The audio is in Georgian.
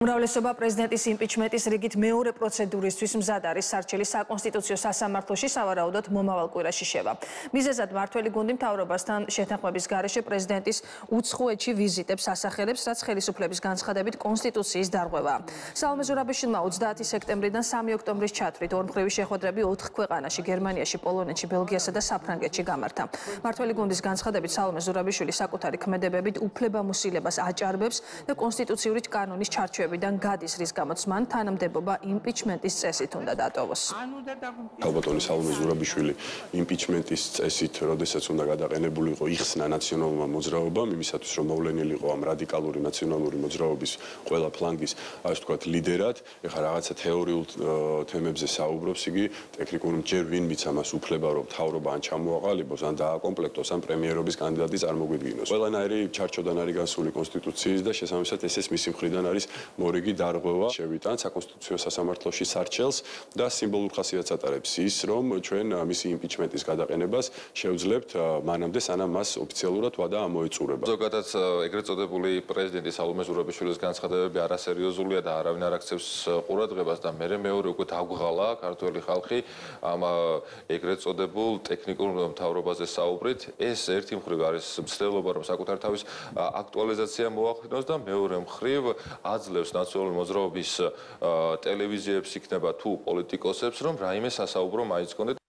უმრავლესობა პრეზიდენტის იმპიჩმენტის რიგით მეორე პროცედურისთვის მზად არის სარჩელი საკონსტიტუციო სასამართლოში სავარაუდოდ მომავალ კვირაში შევა. მიზეზად მმართველი გუნდი მთავრობასთან შეთანხმების გარეშე პრეზიდენტის უცხოეთში ვიზიტებს ასახელებს, რაც ხელისუფლების განცხადებით კონსტიტუციის დარღვევაა. სალომე ზურაბიშვილმა 30 სექტემბრიდან 3 ოქტომბრის ჩათვლით ორმხრივი შეხვედრები 4 ქვეყანაში, გერმანიაში, პოლონეთში, ბელგიასა და საფრანგეთში გამართა. მმართველი გუნდის განცხადებით სალომე ზურაბიშვილი საკუთარი ქმედებებით უფლებამოსილებას აჭარბებს და კონსტიტუციური კანონის ჩარჩოებიდან გადის, რის გამოც მან თანამდებობა იმპიჩმენტის წესით უნდა დატოვოს. ალბათონი სალომე ზურაბიშვილი იმპიჩმენტის წესით, როდესაც უნდა გადაყენებულიყო იხსნა ნაციონალურმა მოძრაობამ, იმისათვის რომ მოვლენილიყო ამ რადიკალური ნაციონალური მოძრაობის ყველა ფლანგის, ასე ვთქვათ, ლიდერად, ეხლა რაღაცა თეორიულ თემებზე საუბრობს იგი, ტექნიკურად ჯერ ვინმეც ამას უფლება რომ მთავრობა ან ჩამოაყალიბოს, ან დააკომპლექტოს, ან პრემიერობის კანდიდატი წარმოგვიდგინოს. ყველანაირი ჩარჩოდან არის გასული კონსტიტუციის და შესაბამისად ეს მისი მხრიდან არის მორიგი დარღვევა შევიტან საკონსტიტუციო სასამართლოში სარჩელს და სიმბოლურ ხასიათს ატარებს ის, რომ ჩვენ მისი იმპიჩმენტის გადაყენებას შევძლებთ მანამდე, სანამ მას ოფიციალურად ვადა ამოეწურება. ზოგადად ეგრეთ წოდებული პრეზიდენტის სალომე ზურაბიშვილის განცხადებები არასერიოზულია და არავინ არ აქცევს ყურადღებას და მეორე უკვე დაგვღალა ქართველი ხალხი ამ ეგრეთ წოდებულ ტექნიკურ მთავრობაზე საუბრით. ეს ერთი მხრივ არის მცდელობა, რომ საკუთარ თავის აქტუალიზაცია მოახდინოს და მეორე მხრივ აძლევს ნაციონალური მოძრაობის ტელევიზიებს იქნება თუ პოლიტიკოსებს, რომ რაიმე სასაუბრო მაინც კონდეთ.